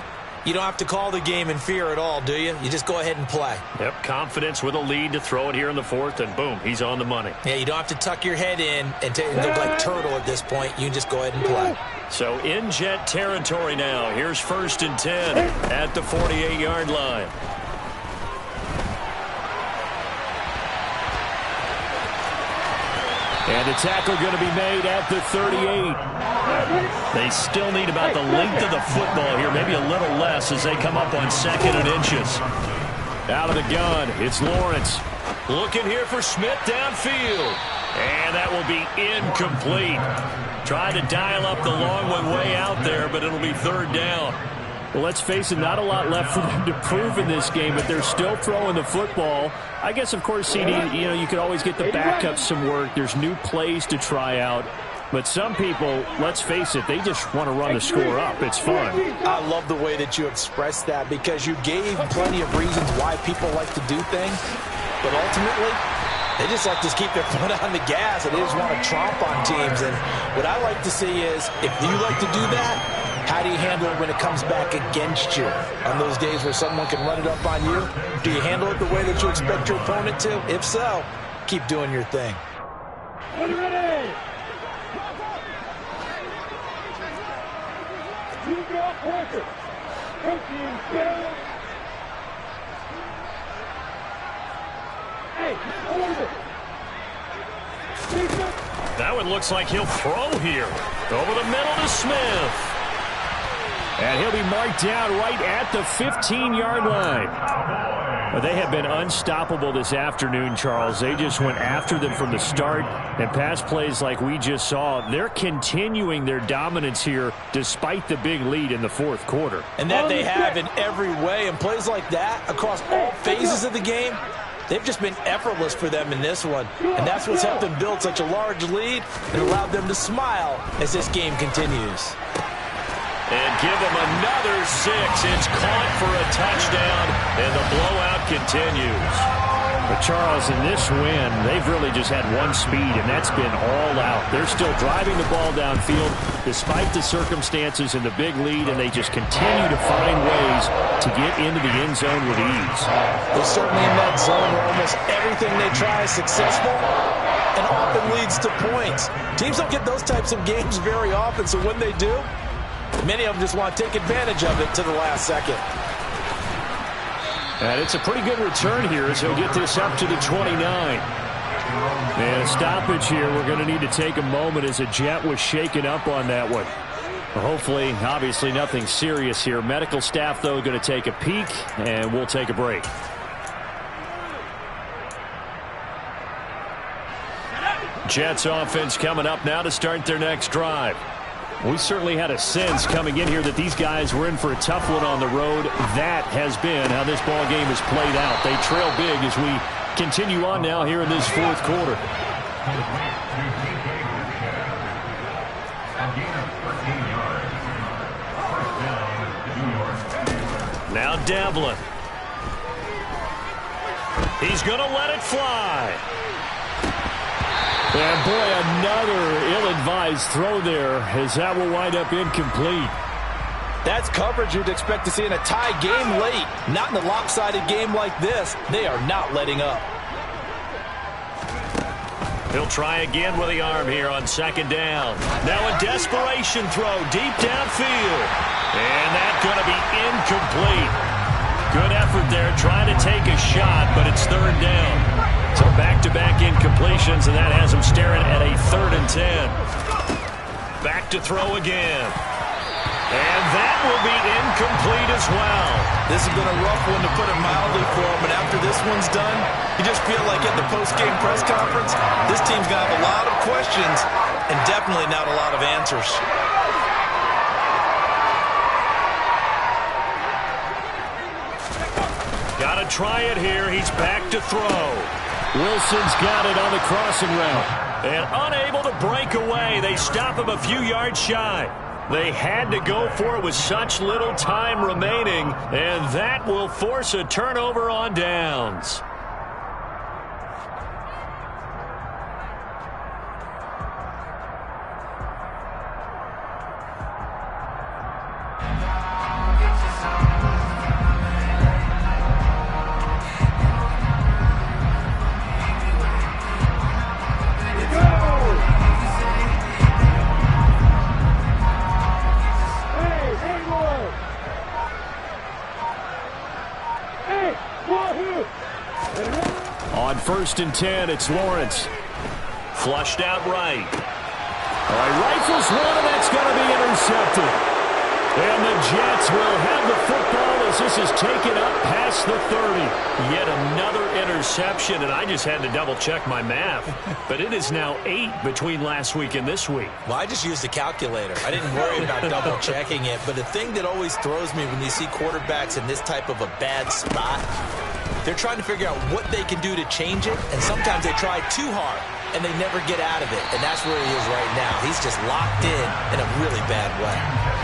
you don't have to call the game in fear at all, do you? You just go ahead and play. Yep, confidence with a lead to throw it here in the fourth, and boom, he's on the money. Yeah, you don't have to tuck your head in and look like turtle at this point. You can just go ahead and play. So in Jet territory now. Here's 1st and 10 at the 48-yard line. And a tackle going to be made at the 38. They still need about the length of the football here, maybe a little less as they come up on 2nd and inches. Out of the gun, it's Lawrence. Looking here for Smith downfield. And that will be incomplete. Tried to dial up the long one way out there, but it'll be 3rd down. Well, let's face it, not a lot left for them to prove in this game, but they're still throwing the football. I guess, of course, CD, you could always get the backups some work. There's new plays to try out. But some people, let's face it, they just want to run the score up. It's fun. I love the way that you expressed that because you gave plenty of reasons why people like to do things. But ultimately, they just like to keep their foot on the gas, and they just want to tromp on teams. And what I like to see is, if you like to do that, how do you handle it when it comes back against you? On those days where someone can run it up on you, do you handle it the way that you expect your opponent to? If so, keep doing your thing. Ready? You go quicker. Coaching skill. Hey, hold it. That one looks like he'll throw here. Over the middle to Smith. And he'll be marked down right at the 15-yard line. But they have been unstoppable this afternoon, Charles. They just went after them from the start. And pass plays like we just saw, they're continuing their dominance here despite the big lead in the fourth quarter. And that they have in every way. And plays like that across all phases of the game, they've just been effortless for them in this one. And that's what's helped them build such a large lead and allowed them to smile as this game continues. And give them another 6. It's caught for a touchdown, and the blowout continues. But Charles, in this win, they've really just had one speed, and that's been all out. They're still driving the ball downfield. despite the circumstances and the big lead, and they just continue to find ways to get into the end zone with ease. They're certainly in that zone where almost everything they try is successful and often leads to points. Teams don't get those types of games very often, so when they do, many of them just want to take advantage of it to the last second. And it's a pretty good return here as he'll get this up to the 29. And a stoppage here. We're going to need to take a moment as a Jet was shaken up on that one. Hopefully, obviously nothing serious here. Medical staff, though, going to take a peek, and we'll take a break. Jets offense coming up now to start their next drive. We certainly had a sense coming in here that these guys were in for a tough one on the road. That has been how this ball game has played out. They trail big as we continue on now here in this fourth quarter. Now Devlin. He's going to let it fly. And boy, another ill-advised throw there as that will wind up incomplete. That's coverage you'd expect to see in a tie game late. Not in a lopsided game like this. They are not letting up. He'll try again with the arm here on second down. Now a desperation throw deep downfield. And that's going to be incomplete. Good effort there trying to take a shot, but it's third down. So back-to-back incompletions, and that has him staring at a 3rd and 10. Back to throw again. And that will be incomplete as well. This has been a rough one, to put it mildly, for him. And after this one's done, you just feel like at the post-game press conference, this team's going to have a lot of questions and definitely not a lot of answers. Got to try it here. He's back to throw. Wilson's got it on the crossing route. And unable to break away. They stop him a few yards shy. They had to go for it with such little time remaining. And that will force a turnover on downs. On 1st and 10, it's Lawrence. Flushed out right. All right, rifles one, and that's going to be intercepted. And the Jets will have the football as this is taken up past the 30. Yet another interception, and I just had to double-check my math. But it is now 8 between last week and this week. Well, I just used a calculator. I didn't worry about double-checking it. But the thing that always throws me when you see quarterbacks in this type of a bad spot, they're trying to figure out what they can do to change it, and sometimes they try too hard, and they never get out of it. And that's where he is right now. He's just locked in a really bad way.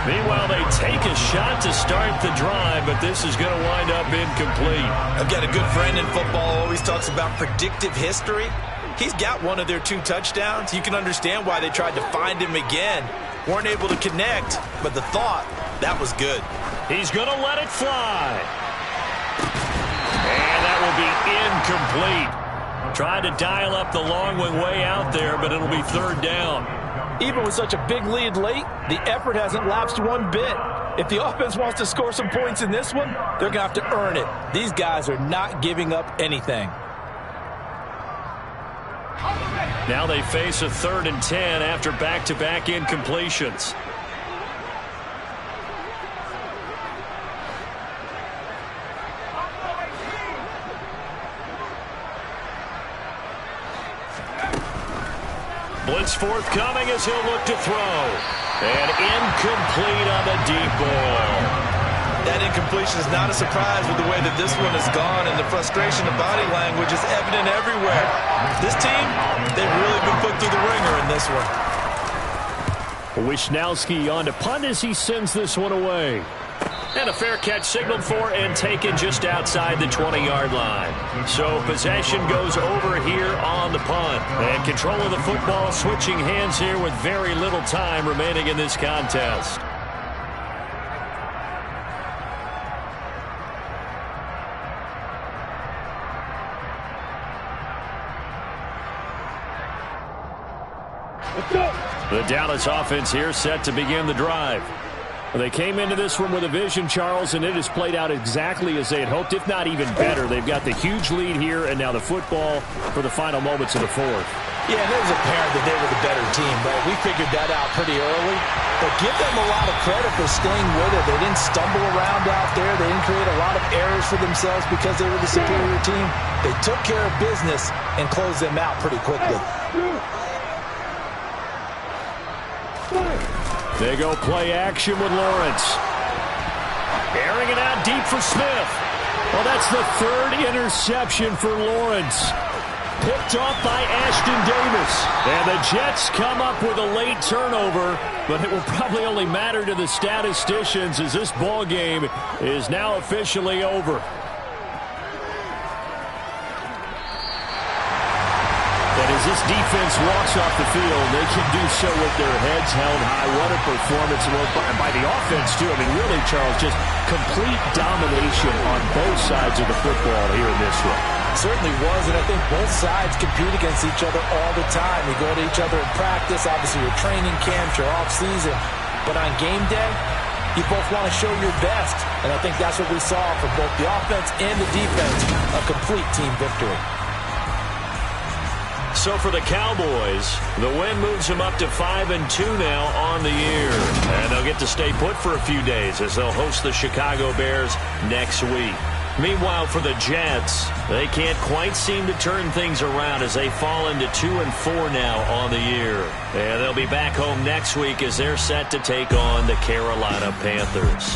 Meanwhile, they take a shot to start the drive, but this is going to wind up incomplete. I've got a good friend in football who always talks about predictive history. He's got one of their 2 touchdowns. You can understand why they tried to find him again. Weren't able to connect, but the thought, that was good. He's going to let it fly. And that will be incomplete. Trying to dial up the long way out there, but it'll be 3rd down. Even with such a big lead late, the effort hasn't lapsed one bit. If the offense wants to score some points in this one, they're going to have to earn it. These guys are not giving up anything. Now they face a 3rd and 10 after back-to-back incompletions. Blitz forthcoming as he'll look to throw. And incomplete on the deep ball. That incompletion is not a surprise with the way that this one has gone, and the frustration of body language is evident everywhere. This team, they've really been put through the ringer in this one. Wishnowski on to punt as he sends this one away. And a fair catch signaled for and taken just outside the 20-yard line. So possession goes over here on the punt. And control of the football switching hands here with very little time remaining in this contest. The Dallas offense here set to begin the drive. They came into this one with a vision, Charles, and it has played out exactly as they had hoped, if not even better. They've got the huge lead here, and now the football for the final moments of the fourth. Yeah, and it was apparent that they were the better team, right? We figured that out pretty early. But give them a lot of credit for staying with it. They didn't stumble around out there. They didn't create a lot of errors for themselves because they were the superior team. They took care of business and closed them out pretty quickly. They go play action with Lawrence. Airing it out deep for Smith. Well, that's the third interception for Lawrence. Picked off by Ashton Davis. And the Jets come up with a late turnover, but it will probably only matter to the statisticians as this ball game is now officially over. As this defense walks off the field, they can do so with their heads held high. What a performance by the offense, too. I mean, really, Charles, just complete domination on both sides of the football here in this one. Certainly was, and I think both sides compete against each other all the time. You go to each other in practice, obviously your training camps, your off-season. But on game day, you both want to show your best. And I think that's what we saw from both the offense and the defense, a complete team victory. So for the Cowboys, the win moves them up to 5-2 now on the year. And they'll get to stay put for a few days as they'll host the Chicago Bears next week. Meanwhile, for the Jets, they can't quite seem to turn things around as they fall into 2-4 now on the year. And they'll be back home next week as they're set to take on the Carolina Panthers.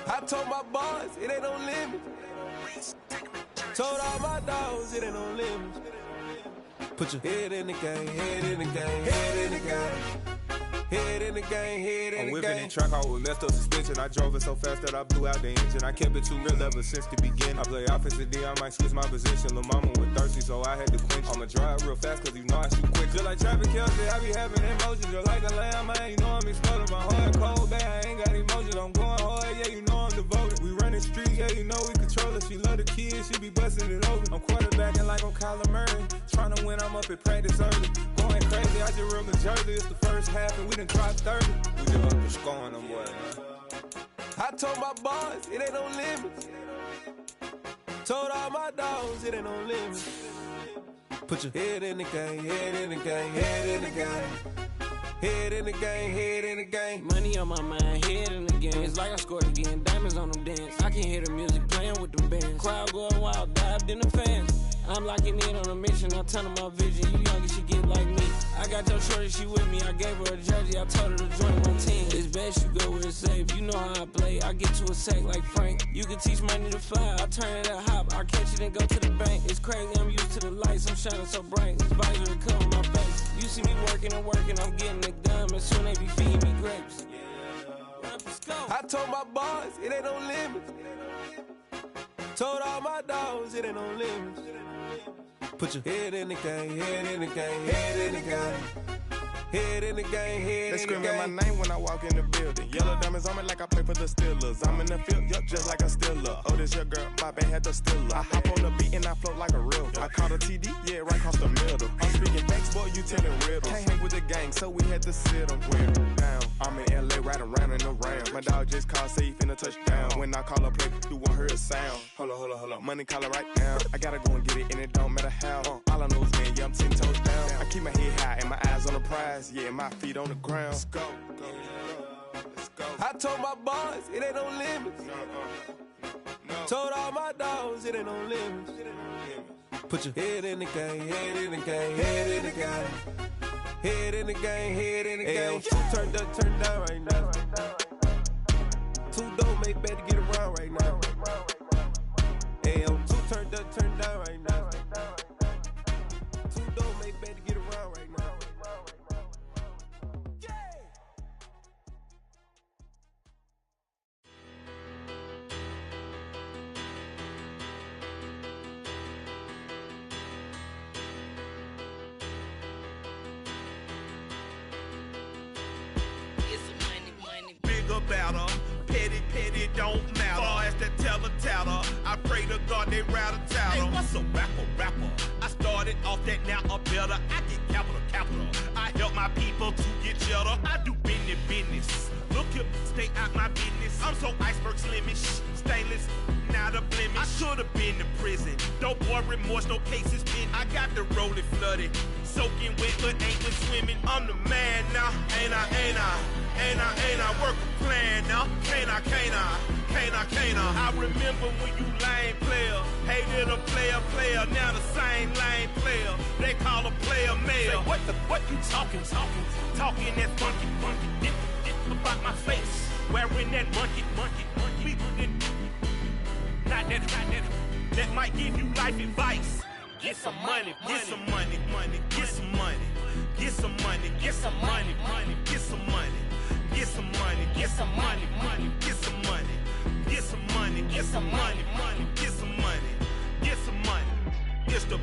I told my boss, it ain't no limit. Told all my dogs, it ain't no limit. Put your head in the game, head in the game, head in the game. Head in the game, head in the game. I'm whipping in track out with messed up suspension. I drove it so fast that I blew out the engine. I kept it too real ever since the beginning. I play offensive D, I might switch my position. Lil' mama was thirsty, so I had to quench. I'ma drive real fast, cause you know I shoot quick. Just like Travis Kelce, I be having emotions. Just like a lamb, man, you know I'm exploding. My heart cold, bad, I ain't got emotions. I'm going hard, yeah, you know I'm devoted. We running street, yeah, you know we control it. She love the kids, she be busting it open. I'm quarterbacking like I'm Kyler Murray. Trying to win, I'm up at practice early. Going crazy, I just real the jersey. It's the first half, and we done dropped 30. We just up to scoring them, boy, man. I told my boys, it ain't no limits. Told all my dogs, it ain't no limits. Put your head in the game, head in the game, head in the game. Head in the game, head in the game. Money on my mind, head in the game. It's like I scored again, diamonds on them dance. I can hear the music playing with them bands. Crowd going wild, dived in the fans. I'm locking in on a mission, I'm telling my vision. You young, she get like me. I got your shorty, she with me. I gave her a jersey, I told her to join my team. It's best you go where it's safe. You know how I play, I get to a sack like Frank. You can teach money to fly, I turn it up hop. I catch it and go to the bank. It's crazy, I'm used to the lights, I'm shining so bright. This visor cover my face. You see me working and working, I'm getting it done. And soon they be feeding me grapes. I told my boys, it ain't no limits. Told all my dogs, it ain't no limits. Put your head in the game, head in the game, head in the game. Head in the game, head they in the game. They screaming my name when I walk in the building. Yellow diamonds on me like I play for the Steelers. I'm in the field, yup, just like a Steeler. Oh, this your girl, my band had the Steeler. I hop on the beat and I float like a real. I caught a TD, yeah, right across the middle. I'm speaking facts, boy, you telling riddles. Can't hang with the gang, so we had to sit them. We're down. I'm in LA right right around and around. My dog just called, say he finna touchdown. When I call a play, you won't hear a sound. Hold up. Money caller right now. I gotta go and get it, and it don't matter how. All I know is, man, yeah, I'm 10 toes down. I keep my head high and my eyes on the prize. Yeah, my feet on the ground. Let's go. I told my boys, it ain't no limits. Told all my dogs, it ain't no limits. Put your head in the game, head in the game, head in the game. Head in the game, head in the game. Two turned up, turned down right now. Two don't make better get around right now. Hey, two turned up, turned down right now. Two don't make better get around right now. Battle. Petty don't matter. Far as the teller, I pray to God they rattle tattle. Hey, what's a rapper? I started off that, now I'm better. I get capital. I help my people to get cheddar. I do business. Look here, stay out my business. I'm so iceberg slimish, stainless, not a blemish. I should've been to prison. Don't boy remorse, no cases pinned. I got the rolling flooded, soaking wet, but ain't been swimming. I'm the man now, ain't I work a plan now, can't I? I remember when you lame player, hated a player, now the same lame player, they call a player male. Say, what you talking that funky, about my face, wearing that monkey, we didn't, not that might give you life advice. Get some money, get some money, get some money, get some money, get some money, get some money. Get some money, get some money, get some money, get some money, get some money, get some money, get some money. It's the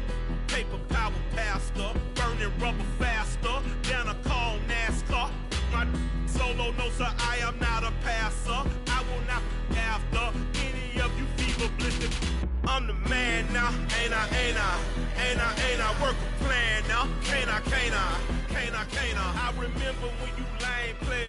paper power pastor, burning rubber faster than a call NASCAR. My solo, no sir, I am not a passer. I will not after any of you fever blistered. I'm the man now, ain't I work a plan now, can't I? I remember when you lame player.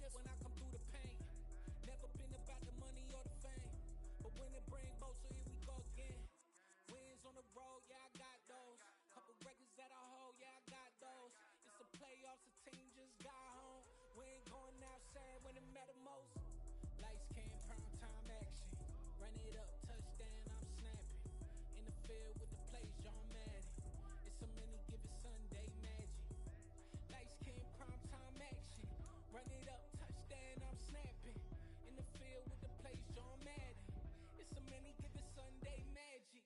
shit when I come through the pain. Never been about the money or the fame. But when it bring both, so here we go again. Wins on the road, yeah, I got those. Couple records that I hold, yeah, I got those. It's the playoffs, the team just got home. We ain't going outside when it matter most. Lights came, prime time action. Run it up, touchdown, I'm snapping. In the field with the plays, John Madden. It's a many given Sunday magic. Lights came, prime time action. Run it up, touchdown, I'm snapping. In the field with the plays, John Madden. It's a many given Sunday magic.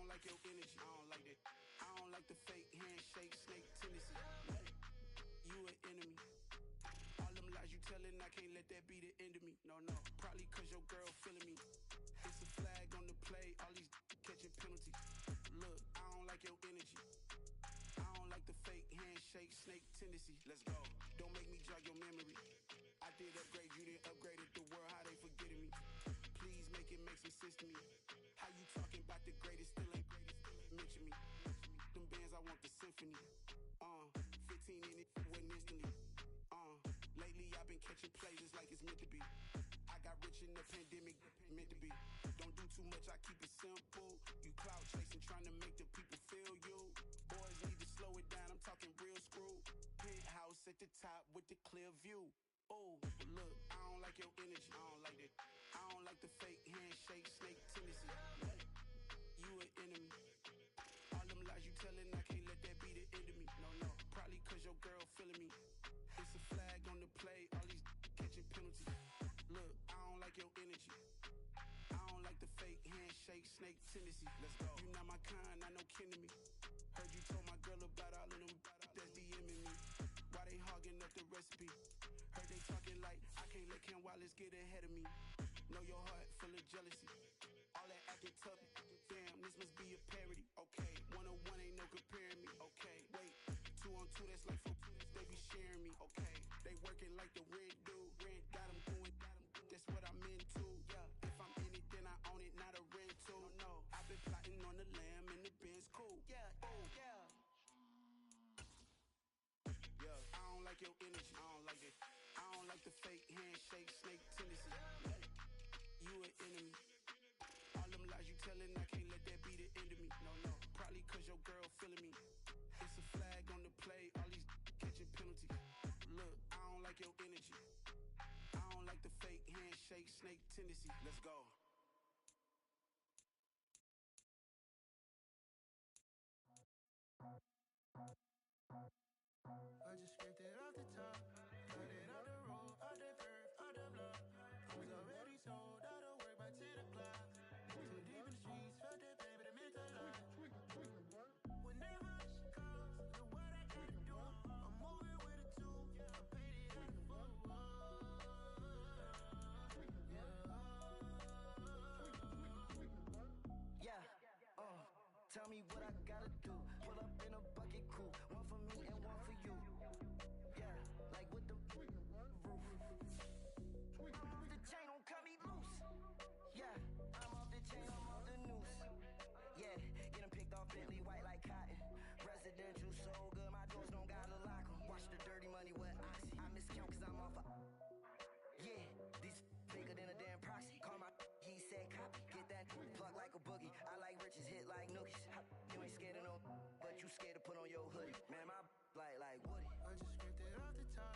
Like your energy, I don't like that. I don't like the fake handshake, snake tendency. You an enemy. All them lies you telling, I can't let that be the end of me. No, probably cause your girl feeling me. It's a flag on the play, all these catching penalties. Look, I don't like your energy. I don't like the fake handshake, snake tendency. Let's go. Don't make me jog your memory. I did upgrade, you didn't upgrade it. The world, how they forgetting me. Please make it make some sense to me. How you talking about the greatest, still ain't greatest, mention me. Them bands, I want the symphony. 15 in it, wasn't instantly. Lately I've been catching plays, it's like it's meant to be. I got rich in the pandemic, meant to be. Don't do too much, I keep it simple. You clout chasing, trying to make the people feel you. Boys need to slow it down, I'm talking real screw. Penthouse at the top with the clear view. Oh, look, I don't like your energy, I don't like that. I don't like the fake handshake, snake tendency. You an enemy. All them lies you telling, I can't let that be the end of me. No, probably cause your girl feeling me. It's a flag on the play, all these catching penalties. Look, I don't like your energy. I don't like the fake handshake, snake tendency. Let's go. You not my kind, not no kin to me. Heard you told my girl about all of them that's DMing me. Why they hogging up the recipe? Heard they talking like I can't let Ken Wallace get ahead of me. Know your heart full of jealousy. All that acting tough, damn, this must be a parody. Okay, 1-on-1 ain't no comparing me. Okay, wait, 2-on-2 that's like 4-2, they be sharing me. Okay, they working like the rent do. Rent got them going, that's what I'm into. Yeah, if I'm in it, then I own it, not a rental. No, I've been plotting on the lamb and the Benz cool. Yeah, yeah. Yeah, I don't like your energy, I don't like it. I don't like the fake handshake, snake tendency. You an enemy. All them lies you telling, I can't let that be the end of me. No, probably cause your girl feeling me. It's a flag on the play, all these catching penalties. Look, I don't like your energy. I don't like the fake handshake, snake tendency. Let's go. I just scraped it off the top, cut it out the road, out the curve, out the block. I was already sold, out of work by 10 o'clock. Too deep in the streets, felt that pain, but it meant a lot. Whenever she calls, do what I gotta do. I'm moving with a two, I paid it out the foot. Yeah, tell me what I gotta do. Pull up in a bucket coupe, one for me and one for you. Yeah, like with the roof. I'm off the chain, don't cut me loose. Yeah, I'm off the chain, I'm off the noose. Yeah, getting picked off Bentley white like cotton. Residential so good, my doors don't gotta lock 'em. Watch the dirty money with oxy. I miscount cause I'm off yeah, these bigger than a damn proxy. Call my he said copy. Get that plug like a boogie. I like riches, hit like nookies. You ain't scared of no, but you scared to put on your hoodie. Man, my like Woody. I just scraped it off the top,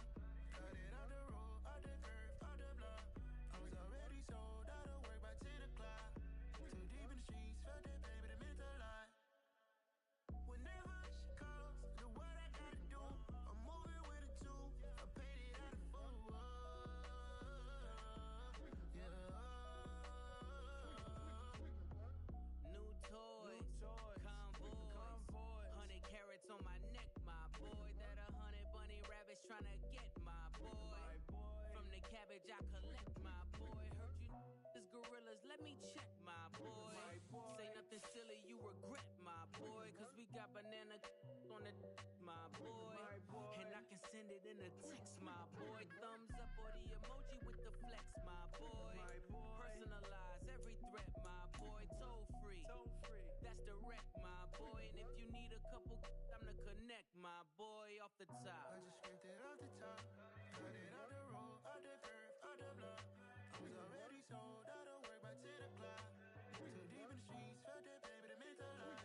cut it out the road, out the curve, out the block. I was already sold, out of work by 10 o'clock. Too deep in the streets, felt that pain, but it meant a lot. Whenever she calls, do what I gotta do. I'm moving with a two, I paid it out of full. New toys, convoys, 100 carats on my neck, my boy. That 100 bunny rabbits tryna get my boy. From the cabbage I collect, my boy. Heard you is gorillas, let me check, my boy. Say nothing silly, you regret, my boy. Cause we got banana on the my send it in a text, my boy. Thumbs up or the emoji with the flex, my boy. Personalize every threat, my boy. Toll free. That's direct, my boy. And if you need a couple, I'm to connect, my boy, off the top. I just scraped it off the top. Cut it out the road, out the curve, out the block. I was already sold out of work by 10 o'clock. Too deep in the streets, felt that baby, that meant a lot.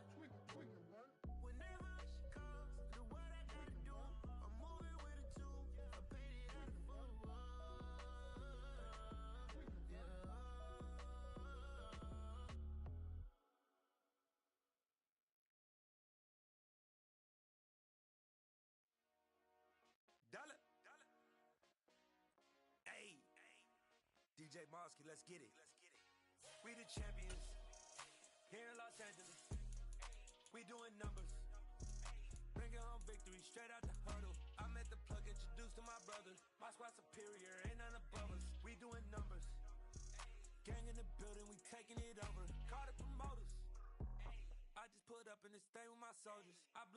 Whenever she calls, do what I gotta do. I'm moving with a two. I paid it out of full. Dollar. Hey. DJ Mosky, let's get it. We the champions here in Los Angeles. We doing numbers. Bringing home victory straight out the huddle. I'm at the plug, introduced to my brothers. My squad superior, ain't none above us. We doing numbers. Gang in the building, we taking it over. Call the promoters. I just put up in this thing with my soldiers. I